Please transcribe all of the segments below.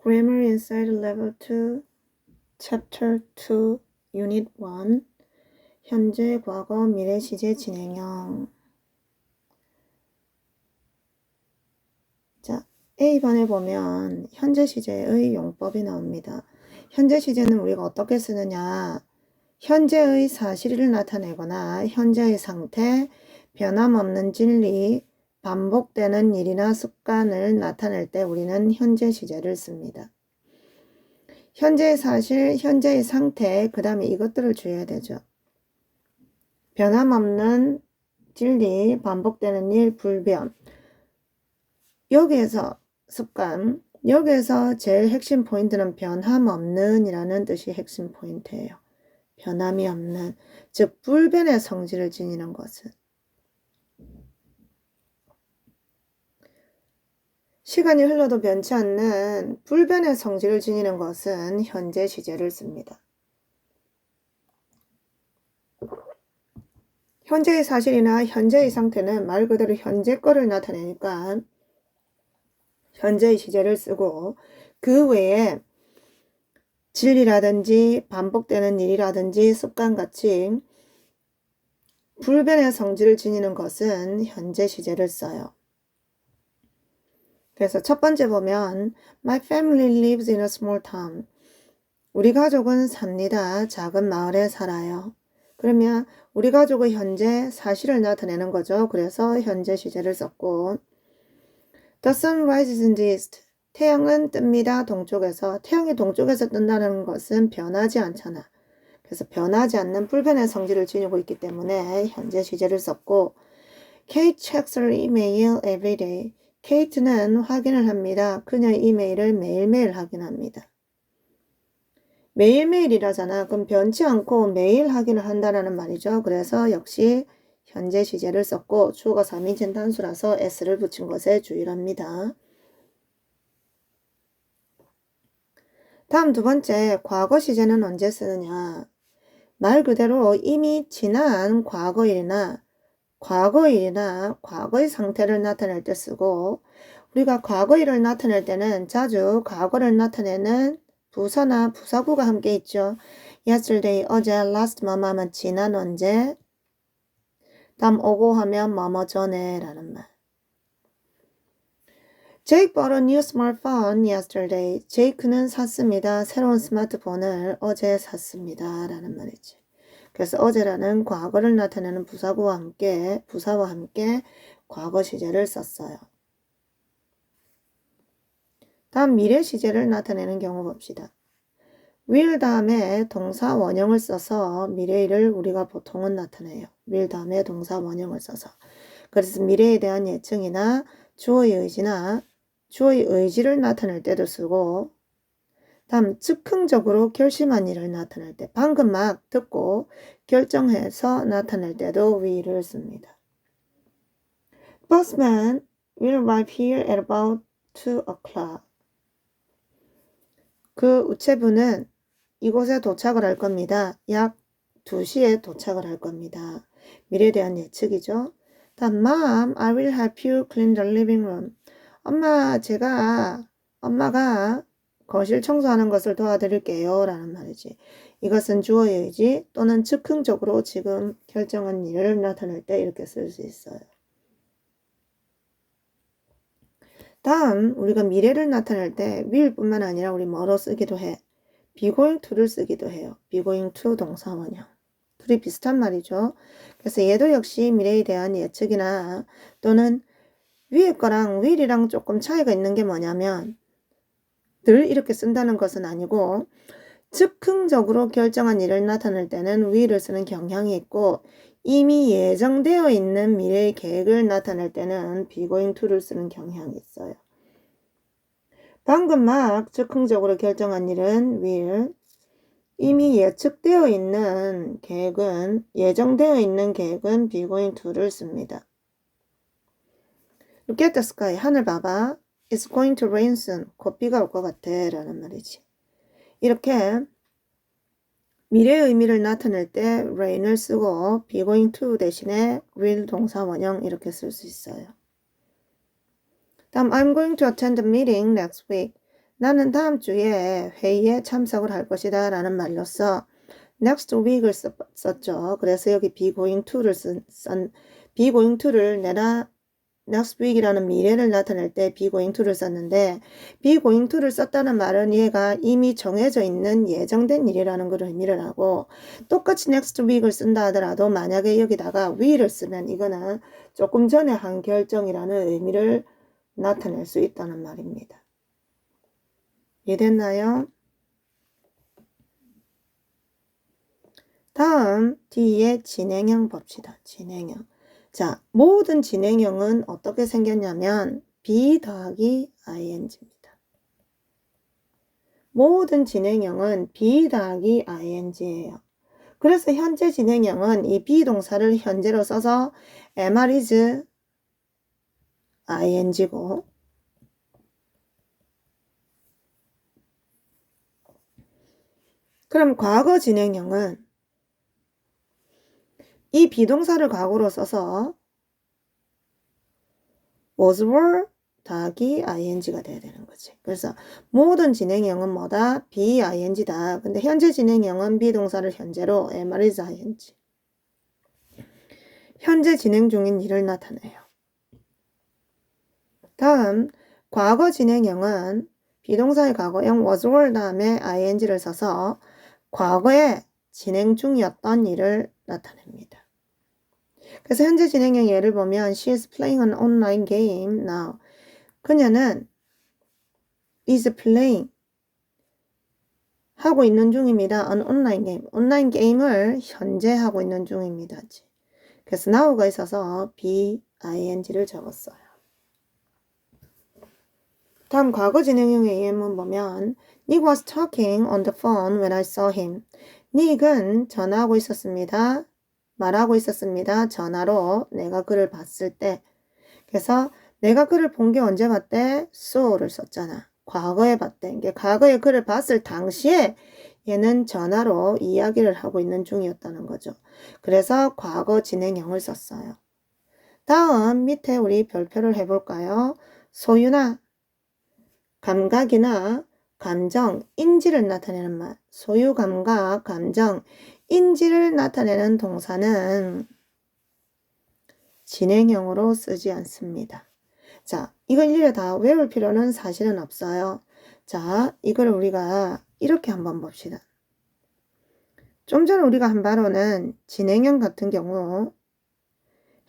Grammar Inside Level 2, Chapter 2, Unit 1, 현재, 과거, 미래, 시제, 진행형. 자, A번에 보면 현재 시제의 용법이 나옵니다. 현재 시제는 우리가 어떻게 쓰느냐? 현재의 사실을 나타내거나 현재의 상태, 변함없는 진리, 반복되는 일이나 습관을 나타낼 때 우리는 현재 시제를 씁니다. 현재의 사실, 현재의 상태, 그 다음에 이것들을 주의해야 되죠. 변함없는 진리, 반복되는 일, 불변. 여기에서 습관, 여기에서 제일 핵심 포인트는 변함없는 이라는 뜻이 핵심 포인트예요. 변함이 없는, 즉 불변의 성질을 지니는 것은. 시간이 흘러도 변치 않는 불변의 성질을 지니는 것은 현재 시제를 씁니다. 현재의 사실이나 현재의 상태는 말 그대로 현재 거를 나타내니까 현재의 시제를 쓰고, 그 외에 진리라든지 반복되는 일이라든지 습관같이 불변의 성질을 지니는 것은 현재 시제를 써요. 그래서 첫 번째 보면 My family lives in a small town. 우리 가족은 삽니다. 작은 마을에 살아요. 그러면 우리 가족의 현재 사실을 나타내는 거죠. 그래서 현재 시제를 썼고, The sun rises in the east. 태양은 뜹니다. 동쪽에서. 태양이 동쪽에서 뜬다는 것은 변하지 않잖아. 그래서 변하지 않는 불변의 성질을 지니고 있기 때문에 현재 시제를 썼고, Kate checks her email every day. 케이트는 확인을 합니다. 그녀의 이메일을 매일매일 확인합니다. 매일매일이라잖아. 그럼 변치 않고 매일 확인을 한다는 말이죠. 그래서 역시 현재 시제를 썼고, 주어가 3인칭 단수라서 s를 붙인 것에 주의를 합니다. 다음 두 번째, 과거 시제는 언제 쓰느냐? 말 그대로 이미 지난 과거일이나 과거의 상태를 나타낼 때 쓰고, 우리가 과거일을 나타낼 때는 자주 과거를 나타내는 부사나 부사구가 함께 있죠. Yesterday, 어제, last 뭐뭐면 지난 언제, 다음 오고 하면 뭐뭐 전에 라는 말. Jake bought a new smartphone yesterday. 제이크는 샀습니다. 새로운 스마트폰을 어제 샀습니다 라는 말이지. 그래서 어제라는 과거를 나타내는 부사와 함께 과거 시제를 썼어요. 다음 미래 시제를 나타내는 경우 봅시다. will 다음에 동사 원형을 써서 미래일을 우리가 보통은 나타내요. will 다음에 동사 원형을 써서. 그래서 미래에 대한 예측이나 주어의 의지를 나타낼 때도 쓰고, 다음 즉흥적으로 결심한 일을 나타낼 때, 방금 막 듣고 결정해서 나타낼 때도 will을 씁니다. Busman will arrive here at about 2 o'clock. 그 우체부는 이곳에 도착을 할 겁니다. 약 2시에 도착을 할 겁니다. 미래에 대한 예측이죠. 다음 Mom, I will help you clean the living room. 엄마가 거실 청소하는 것을 도와드릴게요 라는 말이지. 이것은 주어의 의지 또는 즉흥적으로 지금 결정한 일을 나타낼 때 이렇게 쓸 수 있어요. 다음 우리가 미래를 나타낼 때 will 뿐만 아니라 우리 뭐로 쓰기도 해. be going to를 쓰기도 해요. be going to 동사 원형. 둘이 비슷한 말이죠. 그래서 얘도 역시 미래에 대한 예측이나 또는 위에 거랑 will이랑 조금 차이가 있는 게 뭐냐면 늘 이렇게 쓴다는 것은 아니고 즉흥적으로 결정한 일을 나타낼 때는 will을 쓰는 경향이 있고 이미 예정되어 있는 미래의 계획을 나타낼 때는 be going to를 쓰는 경향이 있어요. 방금 막 즉흥적으로 결정한 일은 will, 이미 예정되어 있는 계획은 be going to를 씁니다. Look at the sky. 하늘 봐봐. It's going to rain soon. 곧 비가 올 것 같아 라는 말이지. 이렇게 미래의 의미를 나타낼 때 rain을 쓰고 be going to 대신에 will 동사 원형 이렇게 쓸 수 있어요. 다음 I'm going to attend a meeting next week. 나는 다음 주에 회의에 참석을 할 것이다 라는 말로써 next week을 썼죠. 그래서 여기 be going to를 내가 next week이라는 미래를 나타낼 때 be going to를 썼는데 be going to를 썼다는 말은 얘가 이미 정해져 있는 예정된 일이라는 걸 의미를 하고 똑같이 next week을 쓴다 하더라도 만약에 여기다가 will을 쓰면 이거는 조금 전에 한 결정이라는 의미를 나타낼 수 있다는 말입니다. 이해됐나요? 다음 D의 진행형 봅시다. 진행형. 자, 모든 진행형은 어떻게 생겼냐면 be 더하기 ing입니다. 모든 진행형은 be 더하기 ing예요. 그래서 현재 진행형은 이 be 동사를 현재로 써서 am is ing고 그럼 과거 진행형은 이 비동사를 과거로 써서 was, were 더하기 ing가 돼야 되는 거지. 그래서 모든 진행형은 뭐다? be ing다. 근데 현재 진행형은 비동사를 현재로 am is ing. 현재 진행 중인 일을 나타내요. 다음 과거 진행형은 비동사의 과거형 was, were 다음에 ing를 써서 과거에 진행 중이었던 일을 나타냅니다. 그래서 현재 진행형 예를 보면 She is playing an online game now. 그녀는 is playing 하고 있는 중입니다. an online game. 온라인 게임을 현재 하고 있는 중입니다. 그래서 now가 있어서 be ing를 적었어요. 다음 과거 진행형의 예문 보면 Nick was talking on the phone when I saw him. 닉은 전화하고 있었습니다. 말하고 있었습니다. 전화로 내가 그를 봤을 때. 그래서 내가 그를 본 게 언제 봤대? saw를 썼잖아. 과거에 봤대. 이게 과거에 그를 봤을 당시에 얘는 전화로 이야기를 하고 있는 중이었다는 거죠. 그래서 과거 진행형을 썼어요. 다음 밑에 우리 별표를 해볼까요? 소유나 감각이나 감정, 인지를 나타내는 말. 소유, 감각, 감정, 인지를 나타내는 동사는 진행형으로 쓰지 않습니다. 자, 이걸 일일이 다 외울 필요는 사실은 없어요. 자, 이걸 우리가 이렇게 한번 봅시다. 좀 전에 우리가 한 바로는 진행형 같은 경우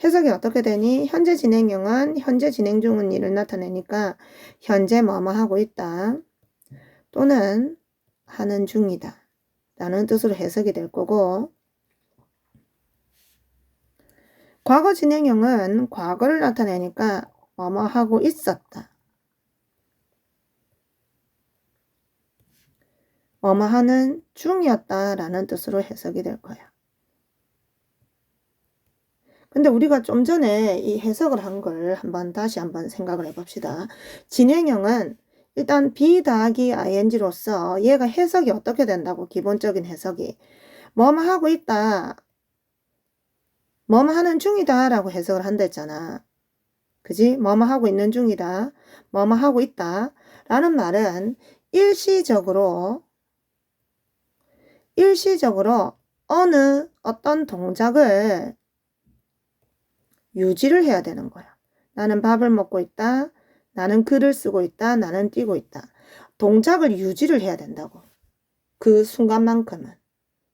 해석이 어떻게 되니? 현재 진행형은 현재 진행 중인 일을 나타내니까 현재 뭐뭐 하고 있다 또는 하는 중이다 라는 뜻으로 해석이 될 거고 과거 진행형은 과거를 나타내니까 뭐뭐 하고 있었다 뭐뭐 하는 중이었다 라는 뜻으로 해석이 될 거야. 근데 우리가 좀 전에 이 해석을 한 걸 다시 한번 생각을 해봅시다. 진행형은 일단 be 더하기 ing로서 얘가 해석이 어떻게 된다고 기본적인 해석이 뭐뭐 하고 있다 뭐뭐 하는 중이다 라고 해석을 한다 했잖아. 그지? 뭐뭐 하고 있는 중이다 뭐뭐 하고 있다 라는 말은 일시적으로 어떤 동작을 유지를 해야 되는 거야. 나는 밥을 먹고 있다. 나는 글을 쓰고 있다. 나는 뛰고 있다. 동작을 유지를 해야 된다고. 그 순간만큼은.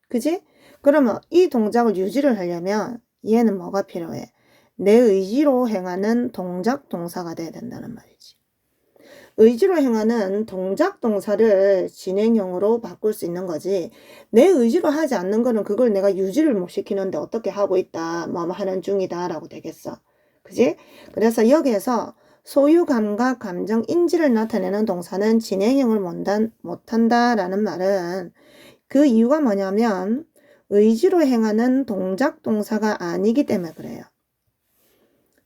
그지? 그러면 이 동작을 유지를 하려면 얘는 뭐가 필요해? 내 의지로 행하는 동작 동사가 돼야 된다는 말이지. 의지로 행하는 동작 동사를 진행형으로 바꿀 수 있는 거지. 내 의지로 하지 않는 거는 그걸 내가 유지를 못 시키는데 어떻게 하고 있다, 뭐 하는 중이다 라고 되겠어. 그지? 그래서 여기에서 소유, 감각, 감정, 인지를 나타내는 동사는 진행형을 못한다 라는 말은 그 이유가 뭐냐면 의지로 행하는 동작 동사가 아니기 때문에 그래요.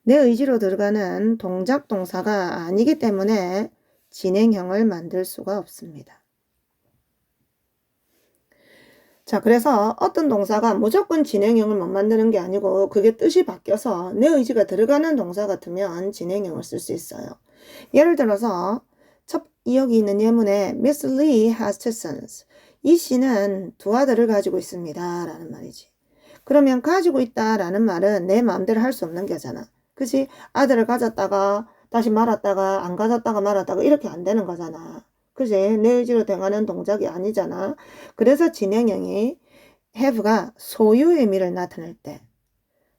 내 의지로 들어가는 동작 동사가 아니기 때문에 진행형을 만들 수가 없습니다. 자, 그래서 어떤 동사가 무조건 진행형을 못 만드는 게 아니고 그게 뜻이 바뀌어서 내 의지가 들어가는 동사 같으면 진행형을 쓸 수 있어요. 예를 들어서 여기 있는 예문에 Miss Lee has two sons. 이 씨는 두 아들을 가지고 있습니다. 라는 말이지. 그러면 가지고 있다 라는 말은 내 마음대로 할 수 없는 거잖아. 그치? 아들을 가졌다가 다시 말았다가 안 가졌다가 말았다가 이렇게 안 되는 거잖아. 그치? 내 의지로 행하는 동작이 아니잖아. 그래서 진행형이 have가 소유의 의미를 나타낼 때,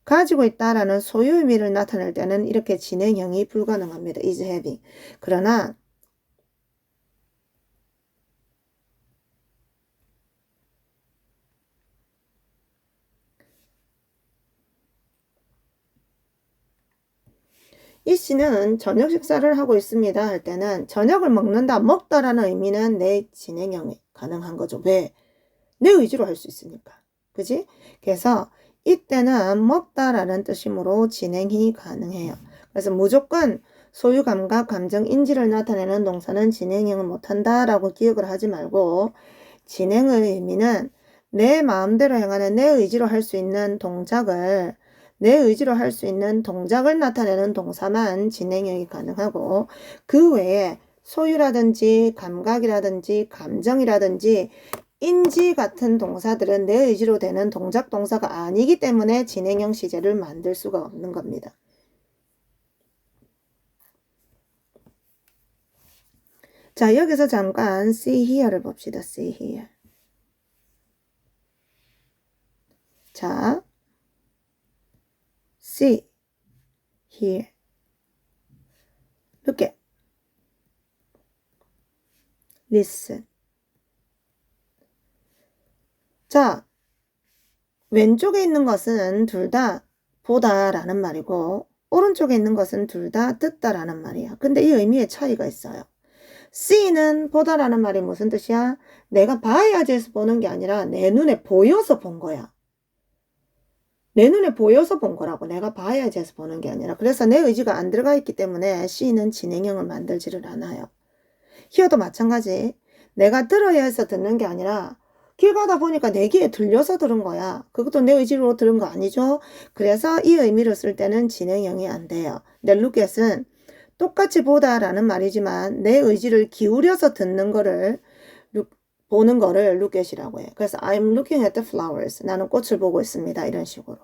가지고 있다라는 소유 의미를 나타낼 때는 이렇게 진행형이 불가능합니다. is having. 그러나 이 씨는 저녁 식사를 하고 있습니다 할 때는 저녁을 먹는다, 먹다라는 의미는 내 진행형이 가능한 거죠. 왜? 내 의지로 할 수 있으니까. 그지? 그래서 이때는 먹다라는 뜻이므로 진행이 가능해요. 그래서 무조건 소유 감각, 감정, 인지를 나타내는 동사는 진행형을 못한다 라고 기억을 하지 말고 진행의 의미는 내 마음대로 행하는 내 의지로 할 수 있는 동작을 나타내는 동사만 진행형이 가능하고 그 외에 소유라든지 감각이라든지 감정이라든지 인지 같은 동사들은 내 의지로 되는 동작 동사가 아니기 때문에 진행형 시제를 만들 수가 없는 겁니다. 자, 여기서 잠깐 see here를 봅시다. see here. 자, see here. look at, listen. 자, 왼쪽에 있는 것은 둘 다 보다라는 말이고 오른쪽에 있는 것은 둘 다 듣다라는 말이야. 근데 이 의미의 차이가 있어요. see는 보다라는 말이 무슨 뜻이야? 내가 봐야지 해서 보는 게 아니라 내 눈에 보여서 본 거야. 내 눈에 보여서 본 거라고. 내가 봐야지 해서 보는 게 아니라. 그래서 내 의지가 안 들어가 있기 때문에 see는 진행형을 만들지를 않아요. here도 마찬가지. 내가 들어야 해서 듣는 게 아니라 길 가다 보니까 내 귀에 들려서 들은 거야. 그것도 내 의지로 들은 거 아니죠? 그래서 이 의미로 쓸 때는 진행형이 안 돼요. 근데 look at은 똑같이 보다라는 말이지만 내 의지를 기울여서 듣는 거를 보는 거를 look at이라고 해. 그래서 I'm looking at the flowers. 나는 꽃을 보고 있습니다. 이런 식으로.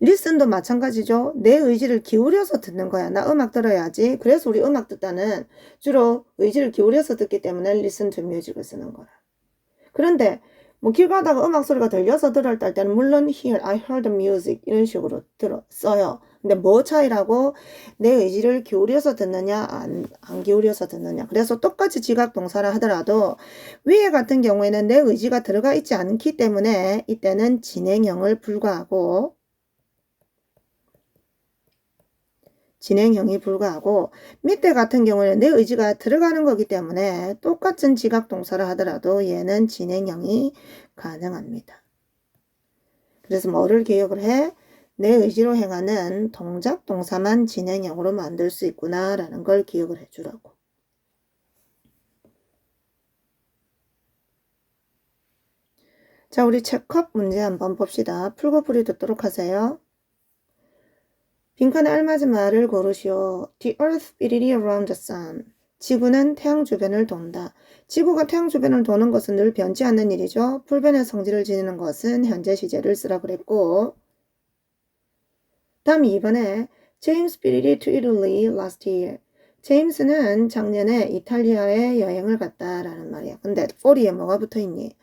listen도 마찬가지죠. 내 의지를 기울여서 듣는 거야. 나 음악 들어야지. 그래서 우리 음악 듣다는 주로 의지를 기울여서 듣기 때문에 listen to music을 쓰는 거야. 그런데 뭐 길 가다가 음악 소리가 들려서 들을 때는 물론 hear, I heard music 이런 식으로 써요. 근데 뭐 차이라고? 내 의지를 기울여서 듣느냐 안 기울여서 듣느냐. 그래서 똑같이 지각 동사라 하더라도 위에 같은 경우에는 내 의지가 들어가 있지 않기 때문에 이때는 진행형을 불가하고 밑에 같은 경우에는 내 의지가 들어가는 거기 때문에 똑같은 지각 동사를 하더라도 얘는 진행형이 가능합니다. 그래서 뭐를 기억을 해? 내 의지로 행하는 동작 동사만 진행형으로 만들 수 있구나 라는 걸 기억을 해주라고. 자, 우리 체크업 문제 한번 봅시다. 풀고 풀이 듣도록 하세요. 빈칸에 알맞은 말을 고르시오. The earth spinning around the sun. 지구는 태양 주변을 돈다. 지구가 태양 주변을 도는 것은 늘 변치 않는 일이죠. 불변의 성질을 지니는 것은 현재 시제를 쓰라 그랬고 다음 2번에 James visited to Italy last year. 제임스는 작년에 이탈리아에 여행을 갔다라는 말이야. 근데 for에 뭐가 붙어있니?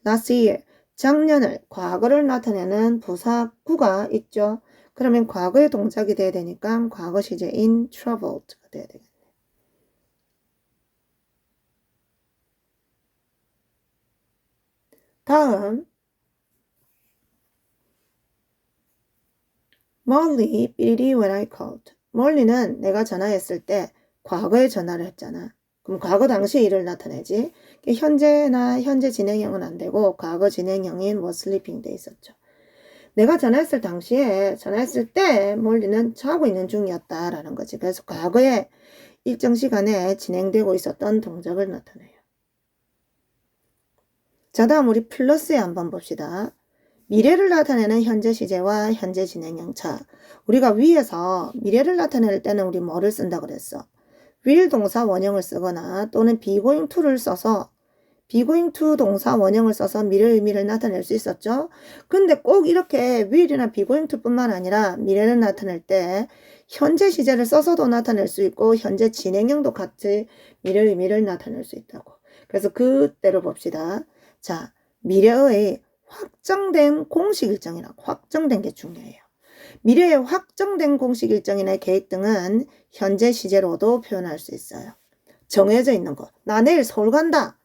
last year. 작년을, 과거를 나타내는 부사구가 있죠. 그러면 과거의 동작이 돼야 되니까 과거 시제인 traveled가 돼야 되겠네. 다음 Molly 삐리리 when I called. Molly는 내가 전화했을 때 과거에 전화를 했잖아. 그럼 과거 당시의 일을 나타내지. 현재나 현재 진행형은 안 되고 과거 진행형인 was sleeping 돼 있었죠. 내가 전화했을 때 몰리는 자고 있는 중이었다라는 거지. 그래서 과거에 일정 시간에 진행되고 있었던 동작을 나타내요. 자, 다음 우리 플러스에 한번 봅시다. 미래를 나타내는 현재 시제와 현재 진행형. 자, 우리가 위에서 미래를 나타낼 때는 우리 뭐를 쓴다 그랬어? will 동사 원형을 쓰거나 또는 be going to를 써서 be going to 동사 원형을 써서 미래의 의미를 나타낼 수 있었죠. 근데 꼭 이렇게 will이나 be going to 뿐만 아니라 미래를 나타낼 때 현재 시제를 써서도 나타낼 수 있고 현재 진행형도 같이 미래의 의미를 나타낼 수 있다고. 그래서 그대로 봅시다. 자, 미래의 확정된 공식 일정이라고. 확정된 게 중요해요. 미래의 확정된 공식 일정이나 계획 등은 현재 시제로도 표현할 수 있어요. 정해져 있는 거. 나 내일 서울 간다.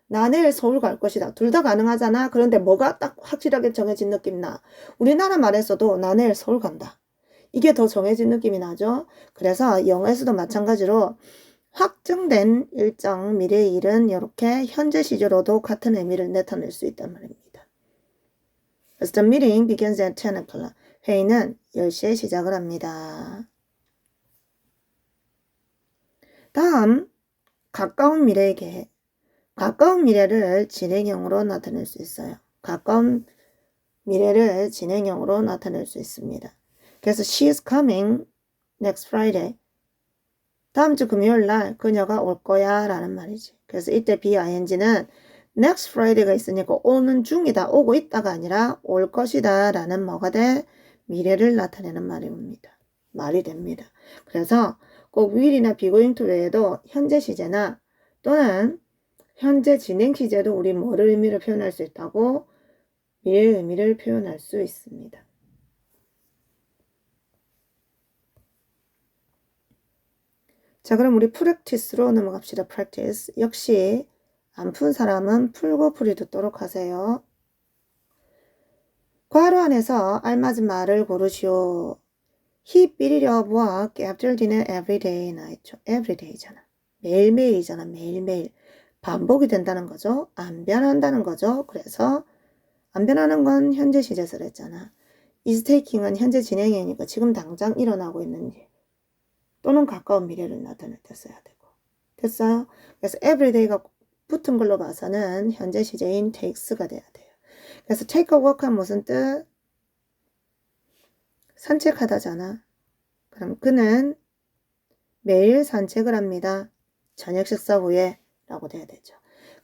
나 내일 서울 갈 것이다. 둘 다 가능하잖아. 그런데 뭐가 딱 확실하게 정해진 느낌 나? 우리나라 말에서도 나 내일 서울 간다. 이게 더 정해진 느낌이 나죠. 그래서 영어에서도 마찬가지로 확정된 일정 미래의 일은 이렇게 현재 시제로도 같은 의미를 나타낼 수 있단 말입니다. 그래서 the meeting begins at 10 o'clock. 회의는 10시에 시작을 합니다. 다음, 가까운 미래의 계획. 가까운 미래를 진행형으로 나타낼 수 있어요. 가까운 미래를 진행형으로 나타낼 수 있습니다. 그래서 she is coming next Friday. 다음 주 금요일 날 그녀가 올 거야 라는 말이지. 그래서 이때 BING는 next Friday가 있으니까 오는 중이다, 오고 있다가 아니라 올 것이다 라는 뭐가 돼? 미래를 나타내는 말입니다. 말이 됩니다. 그래서 꼭 will이나 be going to 외에도 현재 시제나 또는 현재 진행 시제도 우리 뭐를 의미를 표현할 수 있다고? 미래의 의미를 표현할 수 있습니다. 자, 그럼 우리 프랙티스로 넘어갑시다. practice. 역시 안 푼 사람은 풀고 풀이 듣도록 하세요. 괄호 안에서 알맞은 말을 고르시오. He beat it up work after dinner every day 나있죠. every day잖아. 매일매일이잖아. 매일매일. 반복이 된다는 거죠. 안 변한다는 거죠. 그래서 안 변하는 건 현재 시제를 했잖아. is taking은 현재 진행형이니까 지금 당장 일어나고 있는 일 또는 가까운 미래를 나타낼 때 써야 되고. 됐어요? 그래서 everyday가 붙은 걸로 봐서는 현재 시제인 takes가 돼야 돼요. 그래서 take a walk은 무슨 뜻? 산책하다잖아. 그럼 그는 매일 산책을 합니다. 저녁 식사 후에 라고 돼야 되죠.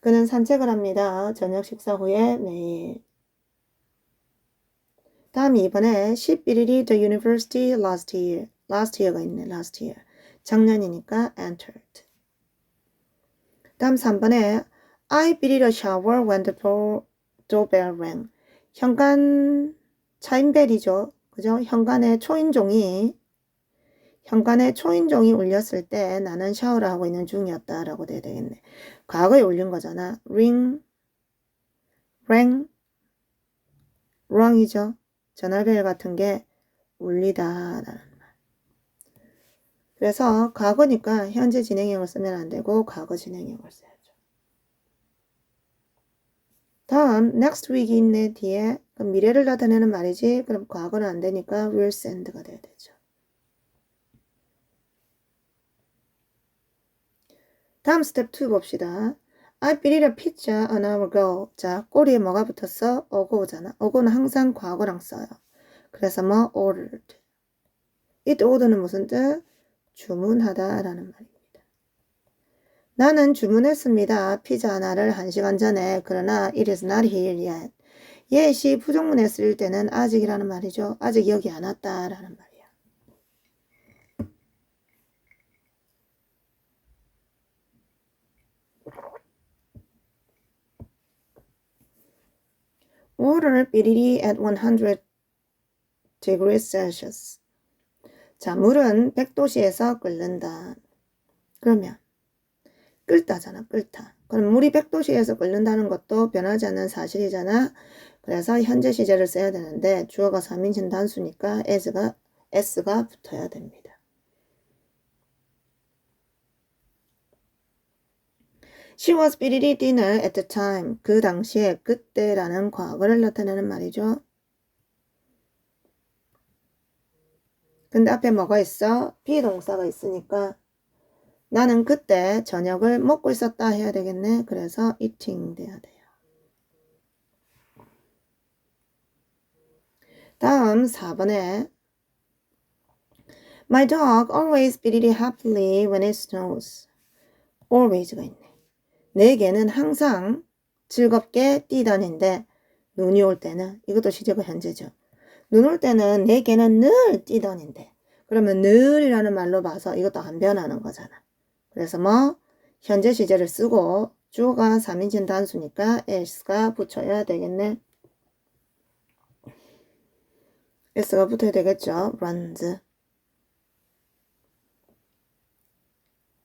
그는 산책을 합니다. 저녁 식사 후에 매일. 다음 2번에 she beat the university last year. last year가 있네. last year. 작년이니까 entered. 다음 3번에 I beat a shower when the doorbell rang. 현관 차인벨이죠. 그죠? 현관에 초인종이 울렸을 때 나는 샤워를 하고 있는 중이었다라고 돼야 되겠네. 과거에 울린 거잖아. ring, rang, rung이죠. 전화벨 같은 게 울리다라는 말. 그래서 과거니까 현재 진행형을 쓰면 안 되고 과거 진행형을 써야죠. 다음 next week 있네 뒤에 그럼 미래를 나타내는 말이지. 그럼 과거는 안 되니까 will send가 돼야 되죠. 다음 스텝 2 봅시다. I beat a pizza an hour ago. 자, 꼬리에 뭐가 붙었어? ago잖아. ago는 항상 과거랑 써요. 그래서 뭐 ordered. it order는 무슨 뜻? 주문하다 라는 말입니다. 나는 주문했습니다. 피자 하나를 1시간 전에. 그러나 it is not here yet. yet이 부정문에 쓸 때는 아직이라는 말이죠. 아직 여기 안 왔다라는 말이야. Water 비리리 at 100 degrees Celsius. 자, 물은 100도씨에서 끓는다. 그러면 끓다잖아, 끓다. 그럼 물이 100도씨에서 끓는다는 것도 변하지 않는 사실이잖아. 그래서 현재 시제를 써야 되는데 주어가 3인칭 단수니까 s가 붙어야 됩니다. She was eating dinner at the time. 그 당시에 그때라는 과거를 나타내는 말이죠. 근데 앞에 뭐가 있어? 비동사가 있으니까 나는 그때 저녁을 먹고 있었다 해야 되겠네. 그래서 eating 돼야 돼요. 다음 4번에 My dog always bleat happily when it snows. always가 있네. 내 개는 항상 즐겁게 뛰다닌데 눈이 올 때는 이것도 시제가 현재죠. 눈 올 때는 내 개는 늘 뛰다닌데 그러면 늘이라는 말로 봐서 이것도 안 변하는 거잖아. 그래서 뭐 현재 시제를 쓰고 주어가 3인칭 단수니까 s가 붙여야 되겠네. s가 붙어야 되겠죠. runs.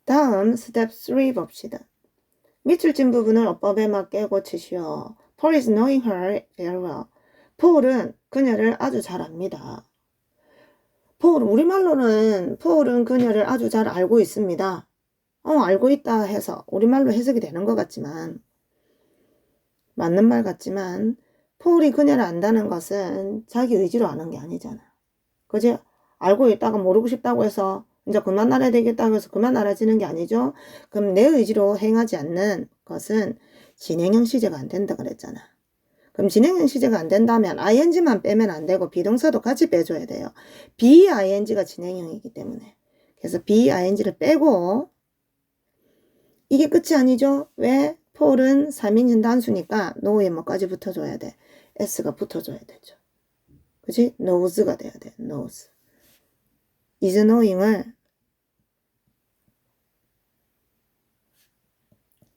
다음 스텝 3 봅시다. 밑줄 진 부분을 어법에 맞게 고치시오. Paul is knowing her very well. 폴은 그녀를 아주 잘 압니다. 폴은 그녀를 아주 잘 알고 있습니다. 알고 있다 해서 우리말로 해석이 되는 것 같지만 맞는 말 같지만 폴이 그녀를 안다는 것은 자기 의지로 아는 게 아니잖아. 그지? 알고 있다가 모르고 싶다고 해서 이제 그만 알아야 되겠다고 해서 그만 알아지는 게 아니죠. 그럼 내 의지로 행하지 않는 것은 진행형 시제가 안 된다 그랬잖아. 그럼 진행형 시제가 안 된다면 ing만 빼면 안 되고 비동사도 같이 빼줘야 돼요. BING가 진행형이기 때문에. 그래서 BING를 빼고 이게 끝이 아니죠. 왜? 폴은 3인칭 단수니까 know에 뭐까지 붙어줘야 돼. s가 붙어줘야 되죠. 그치? knows가 돼야 돼. knows. is knowing을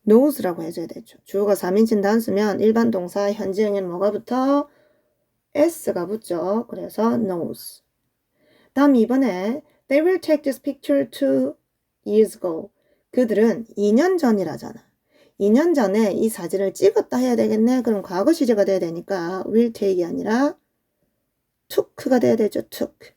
knows라고 해줘야 되죠. 주어가 3인칭 단수면 일반 동사 현재형에는 뭐가 붙어? s가 붙죠. 그래서 knows. 다음 이번에 They will take this picture 2 years ago. 그들은 2년 전이라잖아. 2년 전에 이 사진을 찍었다 해야 되겠네. 그럼 과거 시제가 돼야 되니까 will take이 아니라 took가 돼야 되죠. took.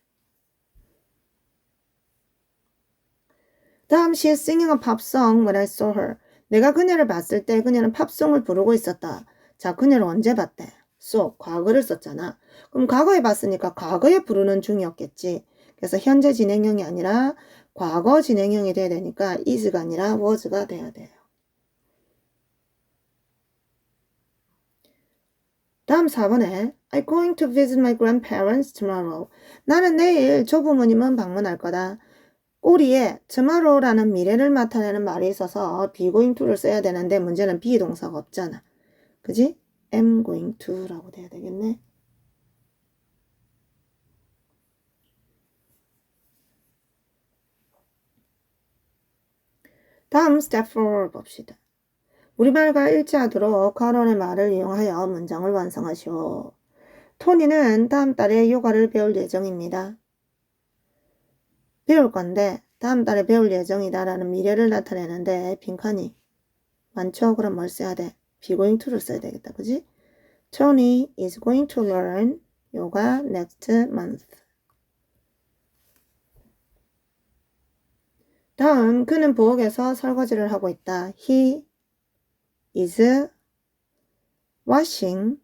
다음 she is singing a pop song when I saw her. 내가 그녀를 봤을 때 그녀는 팝송을 부르고 있었다. 자, 그녀를 언제 봤대? so, 과거를 썼잖아. 그럼 과거에 봤으니까 과거에 부르는 중이었겠지. 그래서 현재 진행형이 아니라 과거 진행형이 돼야 되니까 is가 아니라 was가 돼야 돼요. 다음 4번에 I'm going to visit my grandparents tomorrow. 나는 내일 조부모님은 방문할 거다. 꼬리에 tomorrow라는 미래를 나타내는 말이 있어서 be going to를 써야 되는데 문제는 be 동사가 없잖아. 그지? am going to라고 돼야 되겠네. 다음 step 4 봅시다. 우리말과 일치하도록 카론의 말을 이용하여 문장을 완성하시오. 토니는 다음 달에 요가를 배울 예정입니다. 배울 건데 다음 달에 배울 예정이다라는 미래를 나타내는데 빈칸이 많죠? 그럼 뭘 써야 돼? be going to를 써야 되겠다. 그지? Tony is going to learn yoga next month. 다음 그는 부엌에서 설거지를 하고 있다. He is washing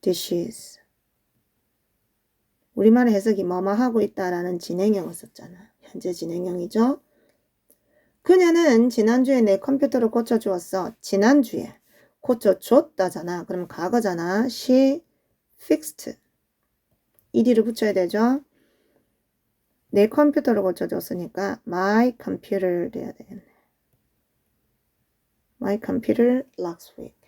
dishes. 우리말의 해석이 뭐뭐 하고 있다라는 진행형을 썼잖아. 현재 진행형이죠. 그녀는 지난주에 내 컴퓨터를 고쳐주었어. 지난주에 고쳐줬다잖아. 그럼 과거잖아. She fixed. ed를 붙여야 되죠. 내 컴퓨터를 고쳐줬으니까 my computer 돼야 되겠네. My computer last week.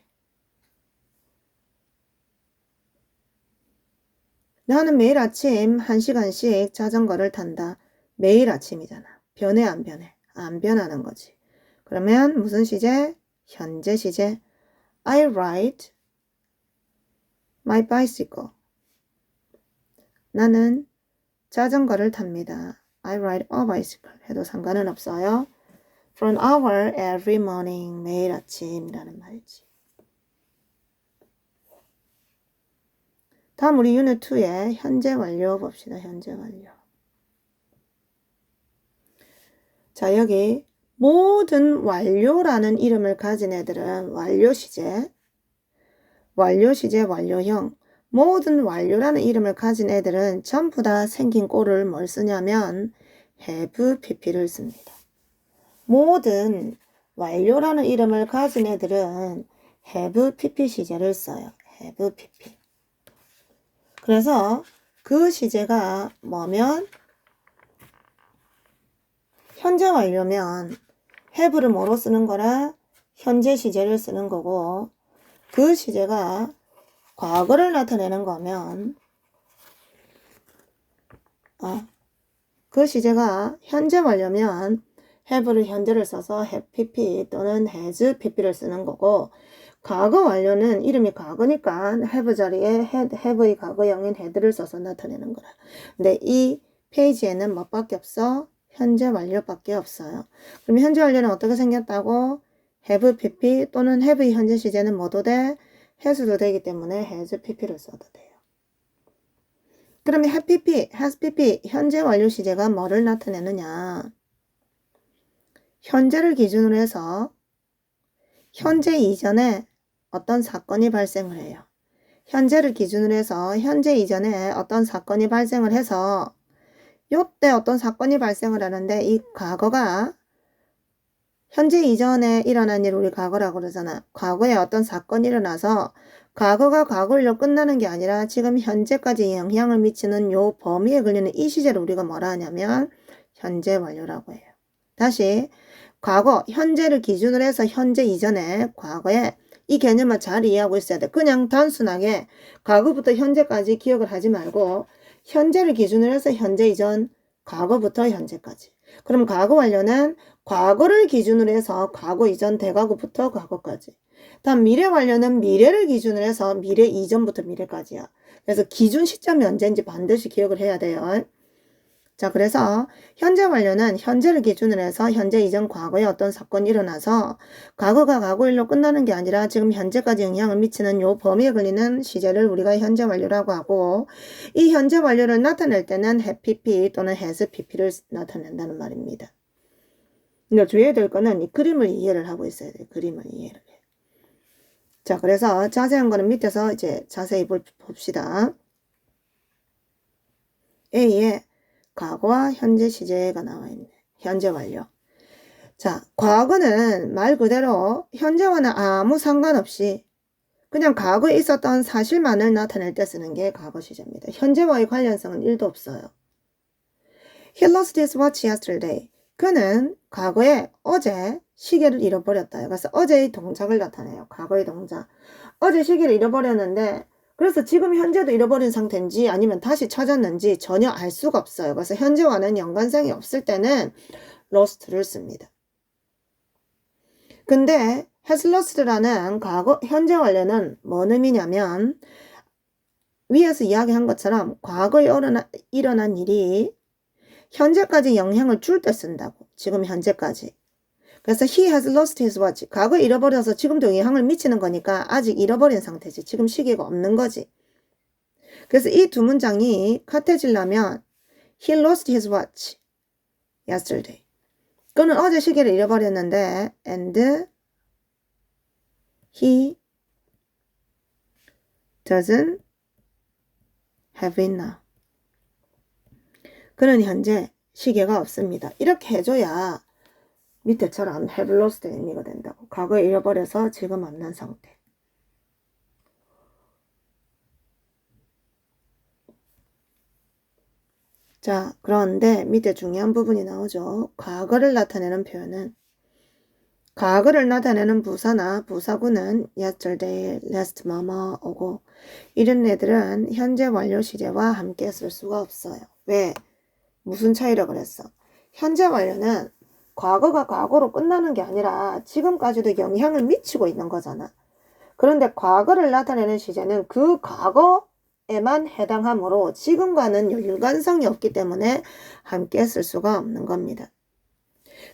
나는 매일 아침 1시간씩 자전거를 탄다. 매일 아침이잖아. 변해 안 변해? 안 변하는 거지. 그러면 무슨 시제? 현재 시제. I ride my bicycle. 나는 자전거를 탑니다. I ride a bicycle 해도 상관은 없어요. For an hour every morning. 매일 아침이라는 말이지. 다음 우리 유닛 2의 현재 완료 봅시다. 현재 완료. 자, 여기 모든 완료라는 이름을 가진 애들은 완료 시제, 완료형, 모든 완료라는 이름을 가진 애들은 전부 다 생긴 꼴을 뭘 쓰냐면 have pp를 씁니다. 모든 완료라는 이름을 가진 애들은 have pp 시제를 써요. have pp. 그래서 그 시제가 뭐면 현재 완료면 have를 뭐로 쓰는 거라? 현재 시제를 쓰는 거고, 그 시제가 과거를 나타내는 거면 그 시제가 현재 완료면 have를 현재를 써서 have pp 또는 has pp를 쓰는 거고, 과거 완료는 이름이 과거니까 have 자리에 have의 과거형인 had를 써서 나타내는 거라. 근데 이 페이지에는 뭐밖에 없어? 현재 완료밖에 없어요. 그럼 현재 완료는 어떻게 생겼다고? have pp 또는 have의 현재 시제는 뭐도 돼? has도 되기 때문에 has pp를 써도 돼요. 그러면 have pp, has pp 현재 완료 시제가 뭐를 나타내느냐? 현재를 기준으로 해서 현재 이전에 어떤 사건이 발생을 해요. 현재를 기준으로 해서 현재 이전에 어떤 사건이 발생을 해서 요때 어떤 사건이 발생을 하는데 이 과거가 현재 이전에 일어난 일 우리 과거라고 그러잖아. 과거에 어떤 사건이 일어나서 과거가 과거일로 끝나는 게 아니라 지금 현재까지 영향을 미치는 요 범위에 걸리는 이 시제를 우리가 뭐라 하냐면 현재 완료라고 해요. 다시 과거, 현재를 기준으로 해서 현재 이전에 과거에 이 개념을 잘 이해하고 있어야 돼. 그냥 단순하게 과거부터 현재까지 기억을 하지 말고 현재를 기준으로 해서 현재 이전, 과거부터 현재까지. 그럼 과거 완료는 과거를 기준으로 해서 과거 이전 대과거부터 과거까지. 다음 미래 완료는 미래를 기준으로 해서 미래 이전부터 미래까지야. 그래서 기준 시점이 언제인지 반드시 기억을 해야 돼요. 자, 그래서 현재 완료는 현재를 기준으로 해서 현재 이전 과거에 어떤 사건이 일어나서 과거가 과거일로 끝나는 게 아니라 지금 현재까지 영향을 미치는 요 범위에 걸리는 시제를 우리가 현재 완료라고 하고, 이 현재 완료를 나타낼 때는 have pp 또는 has pp를 나타낸다는 말입니다. 근데 주의해야 될 거는 이 그림을 이해를 하고 있어야 돼요. 그림을 이해를 해. 자, 그래서 자세한 거는 밑에서 이제 자세히 봅시다. A에 과거와 현재 시제가 나와 있네. 현재 완료. 자, 과거는 말 그대로 현재와는 아무 상관없이 그냥 과거에 있었던 사실만을 나타낼 때 쓰는 게 과거 시제입니다. 현재와의 관련성은 1도 없어요. He lost his watch yesterday. 그는 과거에 어제 시계를 잃어버렸다. 그래서 어제의 동작을 나타내요. 과거의 동작. 어제 시계를 잃어버렸는데 그래서 지금 현재도 잃어버린 상태인지 아니면 다시 찾았는지 전혀 알 수가 없어요. 그래서 현재와는 연관성이 없을 때는 lost를 씁니다. 근데 has lost라는 과거 현재 완료는 뭔 의미냐면 위에서 이야기한 것처럼 과거에 일어난 일이 현재까지 영향을 줄 때 쓴다고. 지금 현재까지. 그래서 he has lost his watch. 과거에 잃어버려서 지금도 영향을 미치는 거니까 아직 잃어버린 상태지. 지금 시계가 없는 거지. 그래서 이 두 문장이 같아지려면 he lost his watch yesterday. 그는 어제 시계를 잃어버렸는데 and he doesn't have it now. 그는 현재 시계가 없습니다. 이렇게 해줘야 밑에처럼 have lost의 의미가 된다고. 과거에 잃어버려서 지금 없는 상태. 자, 그런데 밑에 중요한 부분이 나오죠. 과거를 나타내는 표현은 과거를 나타내는 부사나 부사구는 yesterday, last 뭐뭐 오고 이런 애들은 현재 완료 시제와 함께 쓸 수가 없어요. 왜? 무슨 차이라 그랬어? 현재 완료는 과거가 과거로 끝나는 게 아니라 지금까지도 영향을 미치고 있는 거잖아. 그런데 과거를 나타내는 시제는 그 과거에만 해당하므로 지금과는 연관성이 없기 때문에 함께 쓸 수가 없는 겁니다.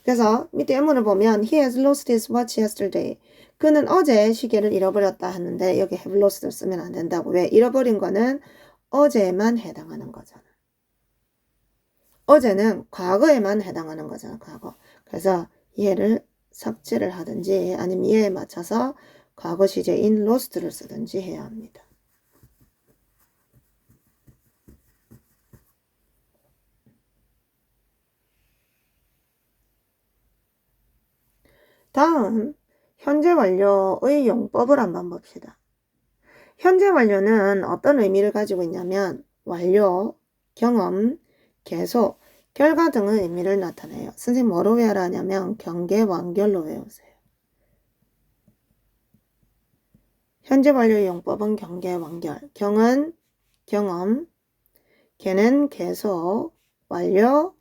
그래서 밑에 예문을 보면 he has lost his watch yesterday. 그는 어제 시계를 잃어버렸다 하는데 여기 have lost를 쓰면 안 된다고. 왜? 잃어버린 거는 어제에만 해당하는 거잖아. 어제는 과거에만 해당하는 거잖아. 과거. 그래서 얘를 삭제를 하든지 아니면 얘에 맞춰서 과거 시제인 lost를 쓰든지 해야 합니다. 다음 현재 완료의 용법을 한번 봅시다. 현재 완료는 어떤 의미를 가지고 있냐면 완료, 경험, 계속 결과 등의 의미를 나타내요. 선생님 뭐로 외워라 하냐면 경계 완결로 외우세요. 현재 완료 용법은 경계 완결. 경은 경험, 계는 계속, 완료,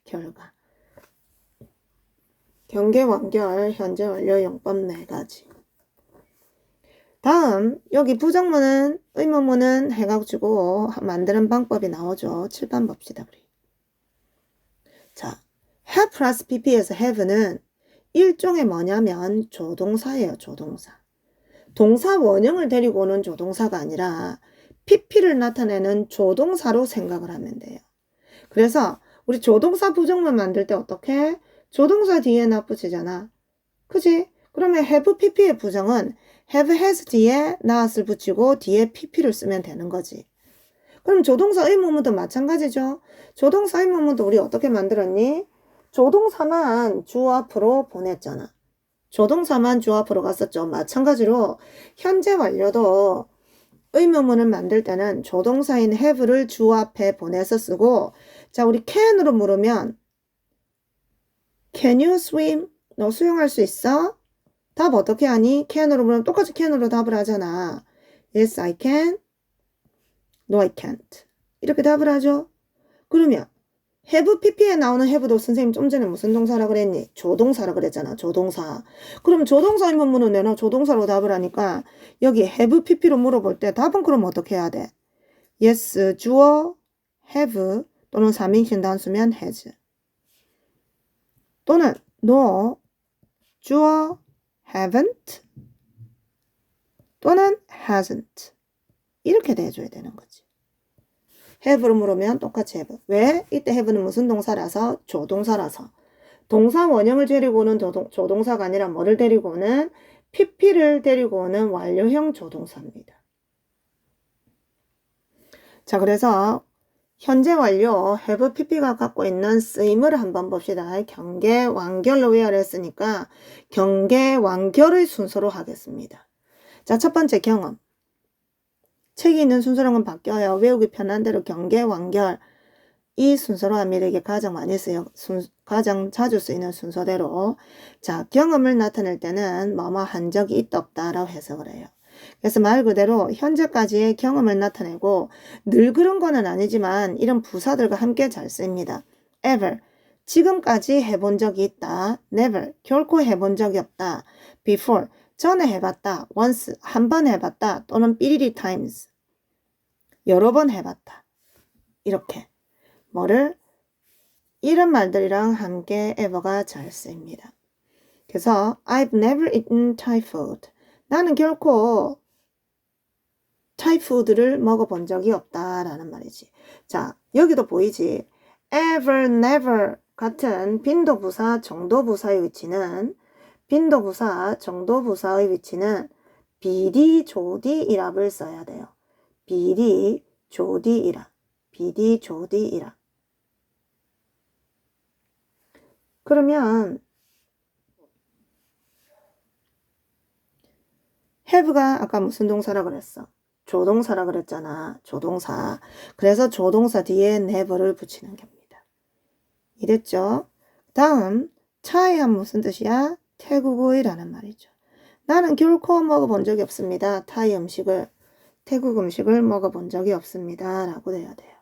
결과. 경계 완결, 현재 완료 용법 4가지. 다음 여기 부정문은 의문문은 해가지고 만드는 방법이 나오죠. 7번 봅시다. 우리. 자, have 플러스 pp에서 have는 일종의 뭐냐면 조동사예요. 조동사. 동사 원형을 데리고 오는 조동사가 아니라 pp를 나타내는 조동사로 생각을 하면 돼요. 그래서 우리 조동사 부정문 만들 때 어떻게? 조동사 뒤에 나 붙이잖아. 그지? 그러면 have pp의 부정은 have has 뒤에 not을 붙이고 뒤에 pp를 쓰면 되는 거지. 그럼 조동사 의문문도 마찬가지죠. 조동사 의문문도 우리 어떻게 만들었니? 조동사만 주 앞으로 보냈잖아. 조동사만 주 앞으로 갔었죠. 마찬가지로 현재 완료도 의문문을 만들 때는 조동사인 have를 주 앞에 보내서 쓰고, 자, 우리 can으로 물으면 can you swim? 너 수영할 수 있어? 답 어떻게 하니? can으로 물으면 똑같이 can으로 답을 하잖아. Yes, I can. No, I can't. 이렇게 답을 하죠. 그러면 have pp에 나오는 have도 선생님 좀 전에 무슨 동사라 그랬니? 조동사라 그랬잖아. 조동사. 그럼 조동사 의문문은 내가 조동사로 답을 하니까 여기 have pp로 물어볼 때 답은 그럼 어떻게 해야 돼? yes, 주어, have 또는 3인칭 단수면 has. 또는 no, 주어, haven't 또는 hasn't. 이렇게 대줘야 되는 거지. have로 물으면 똑같이 have. 왜? 이때 have는 무슨 동사라서? 조동사라서. 동사 원형을 데리고 오는 조동사가 아니라 뭐를 데리고 오는? pp를 데리고 오는 완료형 조동사입니다. 자, 그래서 현재 완료 have pp가 갖고 있는 쓰임을 한번 봅시다. 경계 완결로 외워를 했으니까 경계 완결의 순서로 하겠습니다. 자, 첫 번째 경험. 책이 있는 순서랑은 바뀌어요. 외우기 편한 대로 경계 완결 이 순서로 합니다. 이게 가장 많이 쓰여 가장 자주 쓰이는 순서대로. 자, 경험을 나타낼 때는 뭐뭐 한 적이 있다 없다라고 해석을 해요. 그래서 말 그대로 현재까지의 경험을 나타내고 늘 그런 거는 아니지만 이런 부사들과 함께 잘 씁니다. ever, 지금까지 해본 적이 있다. never, 결코 해본 적이 없다. before, 전에 해봤다. once, 한 번 해봤다. 또는 삐리리 times, 여러 번 해봤다. 이렇게 뭐를 이런 말들이랑 함께 ever가 잘 쓰입니다. 그래서 I've never eaten Thai food. 나는 결코 Thai food를 먹어본 적이 없다라는 말이지. 자, 여기도 보이지? ever, never 같은 빈도부사, 정도부사의 위치는 빈도부사, 정도부사의 위치는 비디, 조디, 이랍을 써야 돼요. 비디, 조디, 이랍. 비디, 조디, 이랍. 그러면 have가 아까 무슨 동사라 그랬어? 조동사라 그랬잖아. 조동사. 그래서 조동사 뒤에 never를 붙이는 겁니다. 이랬죠? 다음 차이한 무슨 뜻이야? 태국의라는 말이죠. 나는 결코 먹어본 적이 없습니다. 타이 음식을, 태국 음식을 먹어본 적이 없습니다. 라고 돼야 돼요.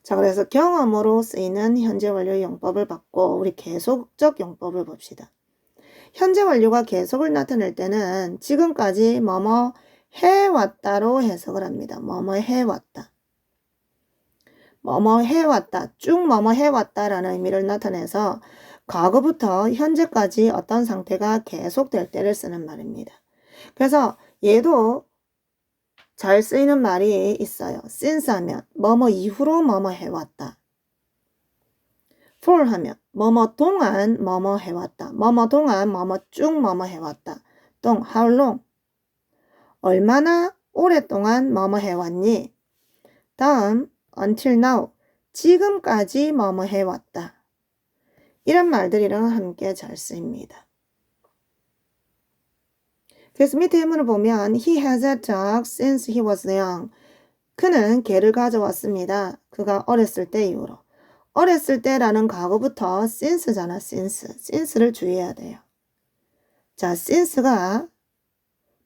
자, 그래서 경험으로 쓰이는 현재 완료 용법을 받고 우리 계속적 용법을 봅시다. 현재 완료가 계속을 나타낼 때는 지금까지 뭐뭐 해왔다로 해석을 합니다. 뭐뭐 해왔다. 뭐뭐 해왔다. 쭉 뭐뭐 해왔다라는 의미를 나타내서 과거부터 현재까지 어떤 상태가 계속될 때를 쓰는 말입니다. 그래서 얘도 잘 쓰이는 말이 있어요. since 하면 뭐뭐 이후로 뭐뭐 해왔다. for 하면 뭐뭐 동안 뭐뭐 해왔다. 뭐뭐 동안 뭐뭐 쭉 뭐뭐 해왔다. 동 how long, 얼마나 오랫동안 뭐뭐 해왔니? 다음 until now, 지금까지 뭐뭐 해왔다. 이런 말들이랑 함께 잘 쓰입니다. 그래서 밑에 예문을 보면 He has a dog since he was young. 그는 개를 가져왔습니다. 그가 어렸을 때 이후로. 어렸을 때라는 과거부터 since잖아, since. since를 주의해야 돼요. 자, since가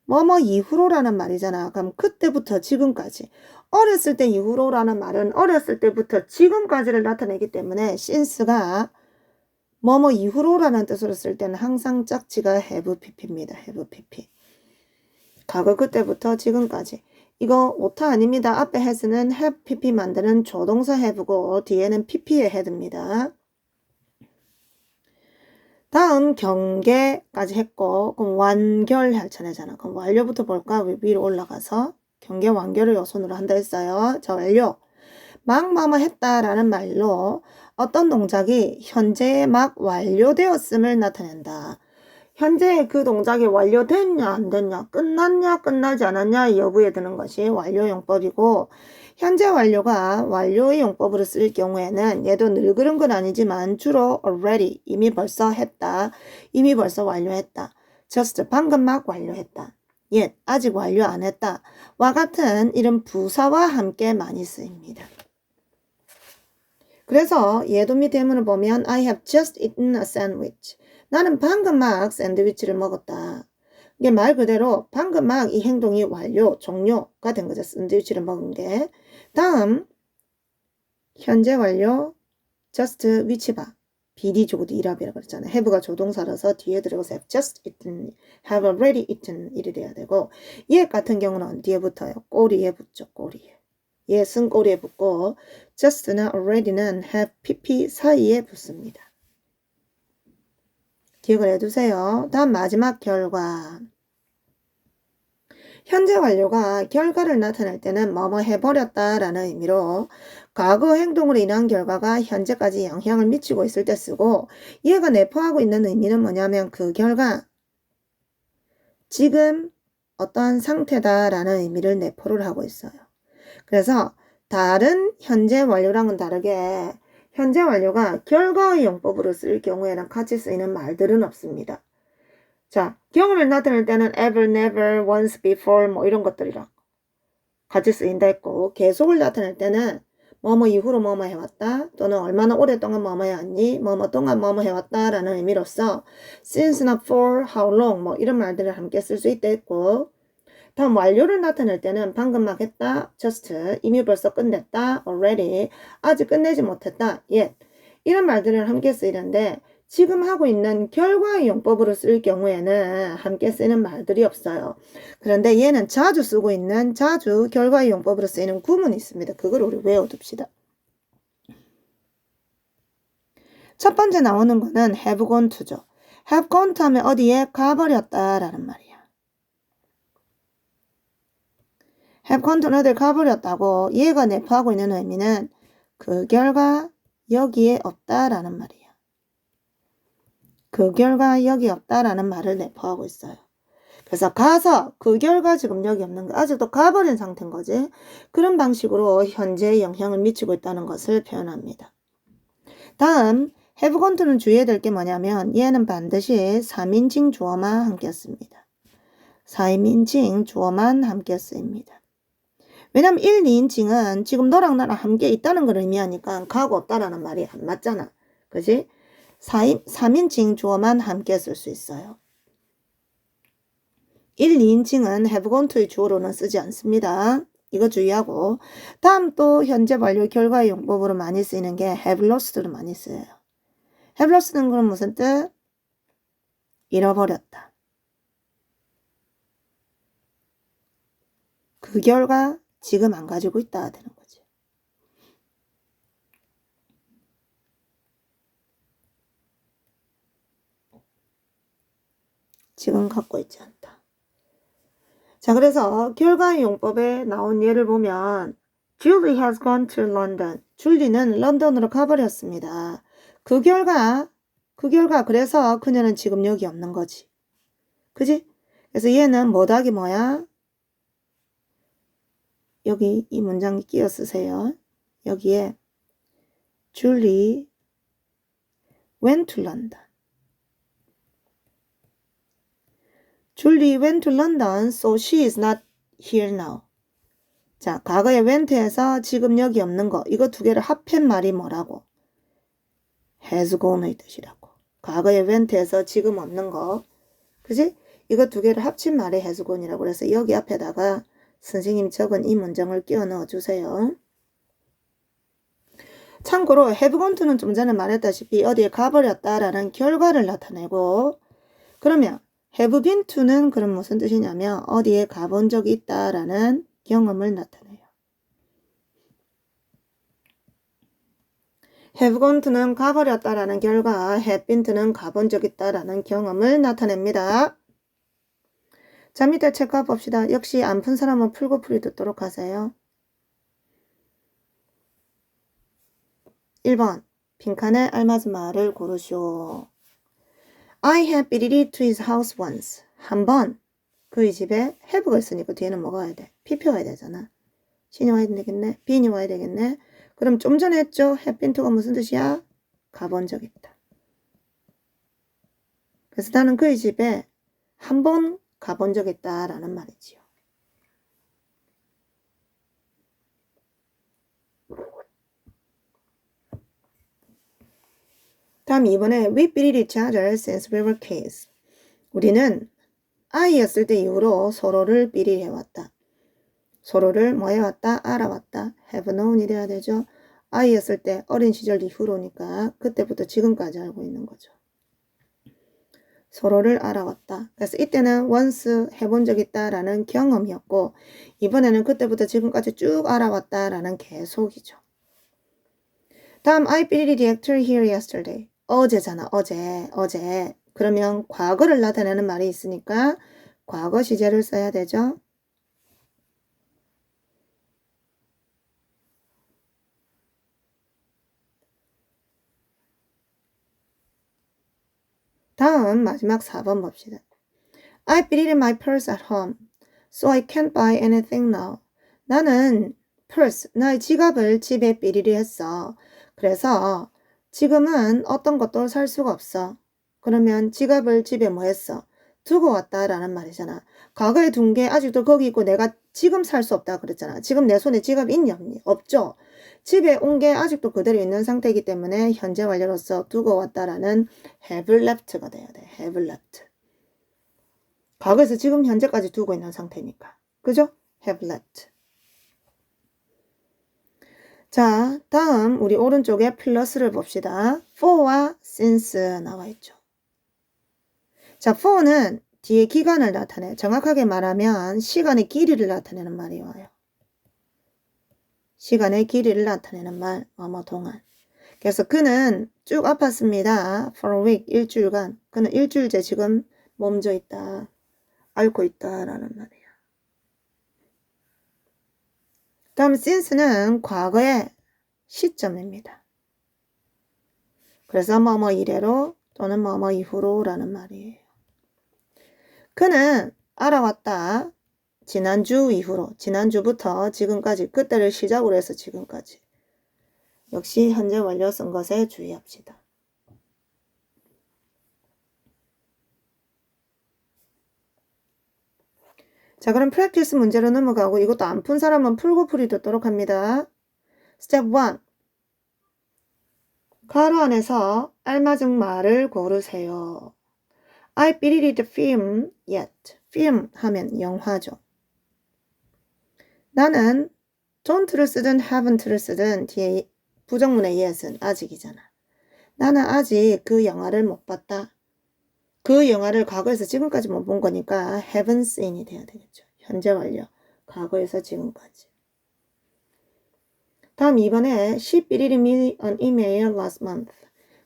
뭐뭐 이후로라는 말이잖아. 그럼 그때부터 지금까지. 어렸을 때 이후로라는 말은 어렸을 때부터 지금까지를 나타내기 때문에 since가 뭐뭐 이후로라는 뜻으로 쓸 때는 항상 짝지가 have pp입니다. have pp. 과거 그때부터 지금까지. 이거 오타 아닙니다. 앞에 has는 have pp 만드는 조동사 have고 뒤에는 pp의 head입니다. 다음 경계까지 했고 그럼 완결할 차례잖아. 그럼 완료부터 볼까? 위로 올라가서 경계 완결을 요선으로 한다 했어요. 자, 완료. 막 뭐뭐 했다라는 말로 어떤 동작이 현재에 막 완료되었음을 나타낸다. 현재 그 동작이 완료됐냐 안 됐냐, 끝났냐 끝나지 않았냐 여부에 드는 것이 완료용법이고, 현재 완료가 완료의 용법으로 쓸 경우에는 얘도 늘 그런 건 아니지만 주로 already, 이미 벌써 했다, 이미 벌써 완료했다, just 방금 막 완료했다, yet 아직 완료 안 했다 와 같은 이런 부사와 함께 많이 쓰입니다. 그래서 얘도 밑에 예문을 보면 I have just eaten a sandwich. 나는 방금 막 샌드위치를 먹었다. 이게 말 그대로 방금 막 이 행동이 완료, 종료가 된 거죠. 샌드위치를 먹은 게. 다음 현재 완료 just 위치바 비디 조고도 이랍이라고 그랬잖아요. have가 조동사라서 뒤에 들어가서 have just eaten, have already eaten 이래 돼야 되고, 얘 같은 경우는 뒤에 붙어요. 꼬리에 붙죠. 꼬리에. 얘 승꼬리에 붙고 just나 already는 have pp 사이에 붙습니다. 기억을 해두세요. 다음 마지막 결과. 현재 완료가 결과를 나타낼 때는 뭐뭐 해버렸다 라는 의미로 과거 행동으로 인한 결과가 현재까지 영향을 미치고 있을 때 쓰고, 얘가 내포하고 있는 의미는 뭐냐면 그 결과 지금 어떠한 상태다 라는 의미를 내포를 하고 있어요. 그래서 다른 현재 완료랑은 다르게 현재 완료가 결과의 용법으로 쓸 경우에는 같이 쓰이는 말들은 없습니다. 자, 경험을 나타낼 때는 ever, never, once, before 뭐 이런 것들이랑 같이 쓰인다 했고, 계속을 나타낼 때는 뭐뭐 이후로 뭐뭐 해왔다 또는 얼마나 오랫동안 뭐뭐 해왔니, 뭐뭐 동안 뭐뭐 해왔다 라는 의미로서 since나 for, how long 뭐 이런 말들을 함께 쓸 수 있다 했고, 다음 완료를 나타낼 때는 방금 막 했다, just, 이미 벌써 끝냈다, already, 아직 끝내지 못했다, yet 이런 말들을 함께 쓰이는데, 지금 하고 있는 결과의 용법으로 쓸 경우에는 함께 쓰이는 말들이 없어요. 그런데 얘는 자주 쓰고 있는, 자주 결과의 용법으로 쓰이는 구문이 있습니다. 그걸 우리 외워둡시다. 첫 번째 나오는 거는 have gone to죠. have gone to 하면 어디에 가버렸다 라는 말이야. have gone to는 어딜 가버렸다고, 얘가 내포하고 있는 의미는 그 결과 여기에 없다라는 말이야. 그 결과 여기 없다라는 말을 내포하고 있어요. 그래서 가서 그 결과 지금 여기 없는 거, 아직도 가버린 상태인 거지. 그런 방식으로 현재에 영향을 미치고 있다는 것을 표현합니다. 다음 have gone to는 주의해야 될 게 뭐냐면 얘는 반드시 3인칭 주어만 함께 씁니다. 4인칭 주어만 함께 쓰입니다. 왜냐면 1, 2인칭은 지금 너랑 나랑 함께 있다는 걸 의미하니까 가고 없다라는 말이 안 맞잖아. 그지? 3인칭 주어만 함께 쓸 수 있어요. 1, 2인칭은 have gone to의 주어로는 쓰지 않습니다. 이거 주의하고, 다음 또 현재 완료 결과의 용법으로 많이 쓰이는 게 have lost로 많이 쓰여요. have lost는 그럼 무슨 뜻? 잃어버렸다. 그 결과 지금 안 가지고 있다 되는 거지. 지금 갖고 있지 않다. 자, 그래서 결과의 용법에 나온 예를 보면 Julie has gone to London. 줄리는 런던으로 가버렸습니다. 그 결과 그래서 그녀는 지금 여기 없는 거지. 그지? 그래서 얘는 뭐 더하기 뭐야? 여기 이 문장 끼워 쓰세요. 여기에 Julie went to London. Julie went to London, so she is not here now. 자, 과거에 went에서 지금 여기 없는 거, 이거 두 개를 합한 말이 뭐라고? has gone의 뜻이라고. 과거에 went에서 지금 없는 거. 그지? 이거 두 개를 합친 말이 has gone이라고. 그래서 여기 앞에다가 선생님 적은 이 문장을 끼워 넣어 주세요. 참고로 have gone to는 좀 전에 말했다시피 어디에 가버렸다라는 결과를 나타내고, 그러면 have been to는 그럼 무슨 뜻이냐면 어디에 가본 적이 있다라는 경험을 나타내요. have gone to는 가버렸다라는 결과, have been to는 가본 적 있다라는 경험을 나타냅니다. 자, 밑에 체크해 봅시다. 역시 안 푼 사람은 풀고 풀이 듣도록 하세요. 1번 빈칸에 알맞은 말을 고르시오. I have been to his house once. 한 번 그의 집에 have가 있으니까 뒤에는 뭐가 와야 돼? PP 와야 되잖아. 신이 와야 되겠네. bean이 와야 되겠네. 그럼 좀 전에 했죠? have been to가 무슨 뜻이야? 가본 적 있다. 그래서 나는 그의 집에 한 번 가본 적 있다라는 말이지요. 다음 2번에 We beat each other since we were kids. 우리는 아이였을 때 이후로 서로를 삐리해왔다. 서로를 뭐 해왔다? 알아왔다. have known이 돼야 되죠. 아이였을 때 어린 시절 이후로니까 그때부터 지금까지 알고 있는 거죠. 서로를 알아왔다. 그래서 이때는 once 해본 적 있다라는 경험이었고, 이번에는 그때부터 지금까지 쭉 알아왔다라는 계속이죠. 다음 I beat the actor here yesterday. 어제잖아. 어제. 그러면 과거를 나타내는 말이 있으니까 과거 시제를 써야 되죠. 다음 마지막 4번 봅시다. I beat my purse at home, so I can't buy anything now. 나는 purse, 나의 지갑을 집에 삐리리 했어. 그래서 지금은 어떤 것도 살 수가 없어. 그러면 지갑을 집에 뭐 했어? 두고 왔다라는 말이잖아. 과거에 둔 게 아직도 거기 있고 내가 지금 살 수 없다 그랬잖아. 지금 내 손에 지갑 있니 없니? 없죠. 집에 온 게 아직도 그대로 있는 상태이기 때문에 현재 완료로서 두고 왔다라는 have left가 돼야 돼. have left. 과거에서 지금 현재까지 두고 있는 상태니까. 그죠? have left. 자, 다음 우리 오른쪽에 플러스를 봅시다. for와 since 나와 있죠. 자, for는 뒤에 기간을 나타내. 정확하게 말하면 시간의 길이를 나타내는 말이 와요. 시간의 길이를 나타내는 말, 뭐뭐 동안. 그래서 그는 쭉 아팠습니다. for a week, 일주일간. 그는 일주일째 지금 몸져 있다. 앓고 있다라는 말이에요. 다음 since는 과거의 시점입니다. 그래서 뭐뭐 이래로 또는 뭐뭐 이후로라는 말이에요. 그는 알아왔다. 지난주 이후로, 지난주부터 지금까지, 그때를 시작으로 해서 지금까지. 역시 현재 완료 쓴 것에 주의합시다. 자, 그럼 프랙티스 문제로 넘어가고 이것도 안 푼 사람은 풀고 풀이 듣도록 합니다. 스텝 1. 가로 안에서 알맞은 말을 고르세요. I believe the film yet. film 하면 영화죠. 나는 don't를 쓰든 haven't를 쓰든 뒤에 부정문의 yet은 아직이잖아. 나는 아직 그 영화를 못 봤다. 그 영화를 과거에서 지금까지 못 본 거니까 haven't seen이 돼야 되겠죠. 현재 완료. 과거에서 지금까지. 다음 2번에 She beat me an email last month.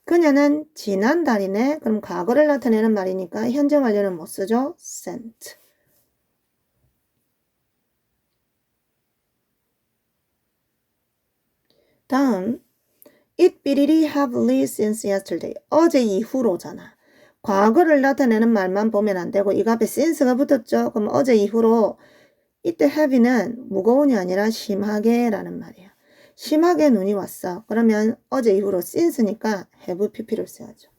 그녀는 지난달이네. 그럼 과거를 나타내는 말이니까 현재 완료는 못 쓰죠. sent. 다음 It beat heavily since yesterday. 어제 이후로잖아. 과거를 나타내는 말만 보면 안 되고 이거 앞에 since가 붙었죠. 그럼 어제 이후로 이때 heavy는 무거운이 아니라 심하게 라는 말이야. 심하게 눈이 왔어. 그러면 어제 이후로 since니까 have pp를 써야죠.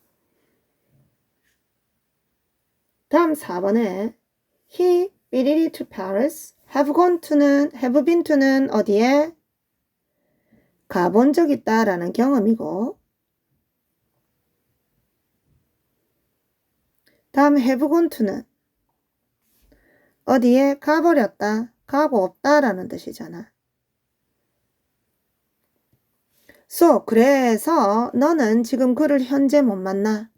다음 4번에 He beat to Paris. have gone to는 have been to는 어디에? 가본 적 있다라는 경험이고 다음 have gone to는 어디에 가버렸다, 가고 없다라는 뜻이잖아. So, 그래서 너는 지금 그를 현재 못 만나.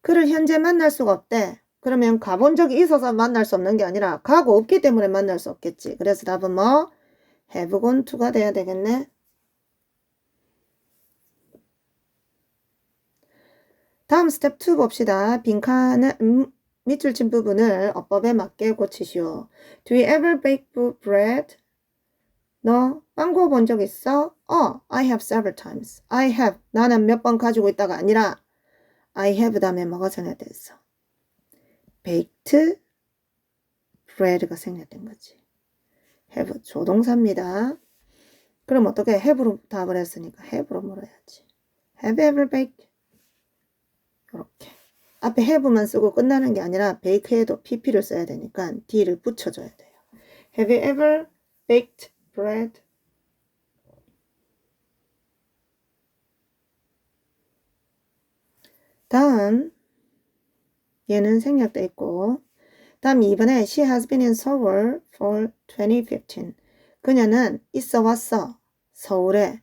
그를 현재 만날 수가 없대. 그러면 가본 적이 있어서 만날 수 없는 게 아니라 가고 없기 때문에 만날 수 없겠지. 그래서 답은 뭐? have gone to가 돼야 되겠네. 다음 스텝 2 봅시다. 빈칸은 밑줄 친 부분을 어법에 맞게 고치시오. Do you ever bake bread? 너 빵 구워 본 적 있어? I have several times. I have. 나는 몇 번 가지고 있다가 아니라 I have 다음에 뭐가 생략됐어? baked bread가 생략된 거지. have 조동사입니다. 그럼 어떻게 have로 답을 했으니까 have로 물어야지. Have you ever baked? 이렇게. 앞에 have만 쓰고 끝나는 게 아니라 bake에도 pp를 써야 되니까 d를 붙여줘야 돼요. Have you ever baked bread? 다음 얘는 생략돼 있고 다음 2번에 She has been in Seoul for 2015. 그녀는 있어 왔어. 서울에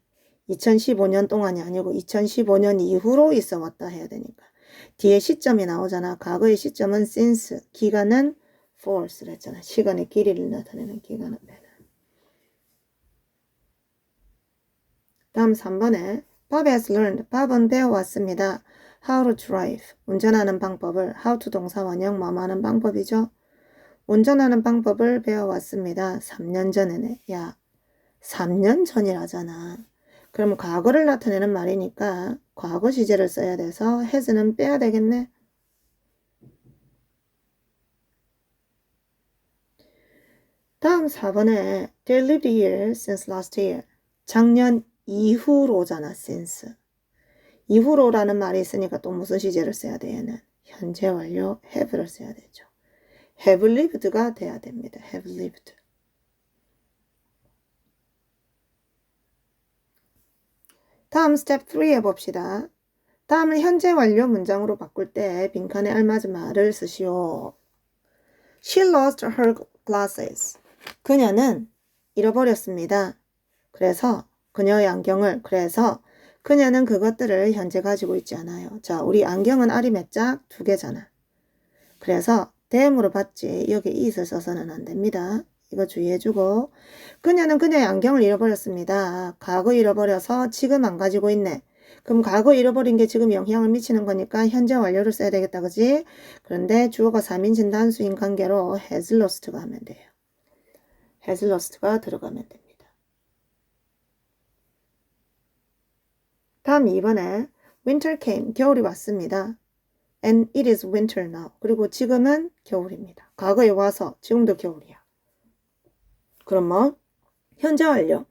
2015년 동안이 아니고 2015년 이후로 있어 왔다 해야 되니까. 뒤에 시점이 나오잖아. 과거의 시점은 since, 기간은 for를 했잖아. 시간의 길이를 나타내는 기간 앞에는. 다음 3번에 Bob has learned. 밥은 배워왔습니다. How to drive. 운전하는 방법을 how to 동사 원형 뭐뭐 하는 방법이죠. 운전하는 방법을 배워왔습니다. 3년 전에네. 야, 3년 전이라잖아. 그럼 과거를 나타내는 말이니까 과거 시제를 써야 돼서 has는 빼야 되겠네. 다음 4번에 They lived here since last year. 작년 이후로잖아, since. 이후로라는 말이 있으니까 또 무슨 시제를 써야 돼, 얘는? 현재 완료 have를 써야 되죠. have lived가 돼야 됩니다. have lived. 다음 스텝 3 해봅시다. 다음은 현재 완료 문장으로 바꿀 때 빈칸에 알맞은 말을 쓰시오. She lost her glasses. 그녀는 잃어버렸습니다. 그래서 그녀의 안경을 그녀는 그것들을 현재 가지고 있지 않아요. 자, 우리 안경은 알이 몇 짝? 2개잖아. 그래서 대음으로 받지 여기 it을 써서는 안 됩니다. 이거 주의해주고 그녀는 그녀의 안경을 잃어버렸습니다. 과거 잃어버려서 지금 안 가지고 있네. 그럼 과거 잃어버린 게 지금 영향을 미치는 거니까 현재 완료를 써야 되겠다. 그지? 그런데 주어가 3인칭 단수인 관계로 has lost가 하면 돼요. has lost가 들어가면 됩니다. 다음 2번에 winter came. 겨울이 왔습니다. And it is winter now. 그리고 지금은 겨울입니다. 과거에 와서 지금도 겨울이야. 그럼 뭐? 현재 완료.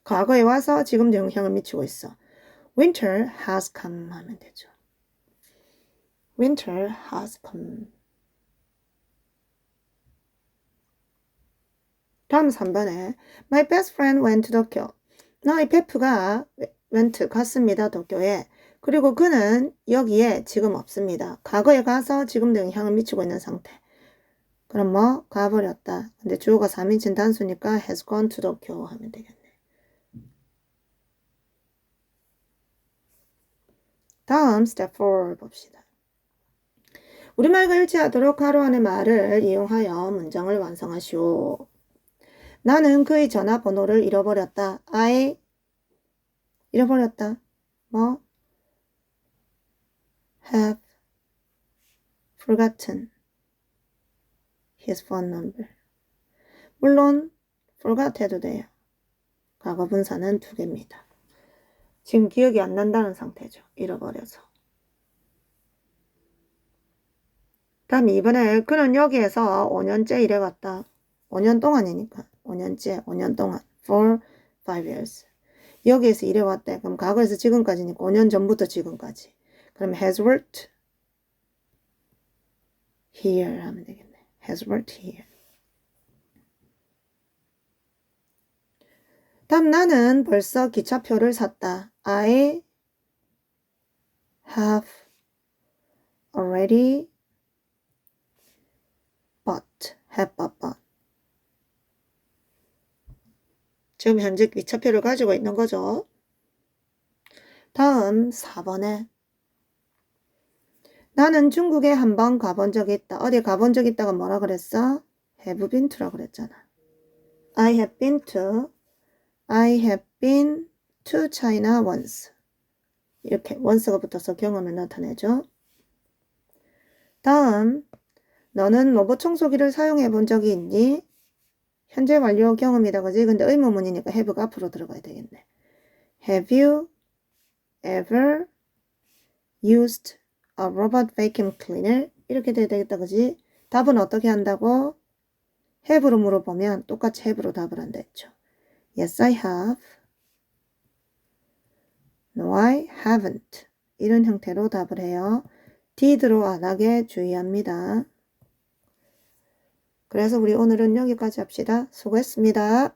과거에 와서 지금도 영향을 미치고 있어. Winter has come 하면 되죠. Winter has come. 다음 3번에 My best friend went to Tokyo. 나의 베프가 went 갔습니다. 도쿄에. 그리고 그는 여기에 지금 없습니다. 과거에 가서 지금도 영향을 미치고 있는 상태. 그럼 뭐? 가버렸다. 근데 주어가 3인칭 단수니까 has gone to Tokyo 하면 되겠네. 다음 스텝 4 봅시다. 우리말과 일치하도록 가로 안의 말을 이용하여 문장을 완성하시오. 나는 그의 전화번호를 잃어버렸다. I 잃어버렸다. 뭐? have forgotten his phone number. 물론 forgot 해도 돼요. 과거 분사는 2개입니다. 지금 기억이 안 난다는 상태죠. 잃어버려서. 다음 2번에 그는 여기에서 5년째 일해왔다. 5년 동안이니까. 5년 동안. for 5 years. 여기에서 일해왔대. 그럼 과거에서 지금까지니까 5년 전부터 지금까지. 그럼 has worked here 하면 되겠네. has worked here. 다음 나는 벌써 기차표를 샀다. I have already have but. 지금 현재 미차표를 가지고 있는 거죠. 다음 4번에 나는 중국에 한번 가본 적이 있다. 어디 가본 적이 있다가 뭐라 그랬어? have been to라 그랬잖아. I have been to China once. 이렇게 once가 붙어서 경험을 나타내죠. 다음 너는 로봇 청소기를 사용해 본 적이 있니? 현재 완료 경험이다 그지? 근데 의문문이니까 have가 앞으로 들어가야 되겠네. Have you ever used a robot vacuum cleaner? 이렇게 돼야 되겠다 그지? 답은 어떻게 한다고? have로 물어보면 똑같이 have로 답을 한다 했죠. Yes, I have. No, I haven't. 이런 형태로 답을 해요. did로 안 하게 주의합니다. 그래서 우리 오늘은 여기까지 합시다. 수고했습니다.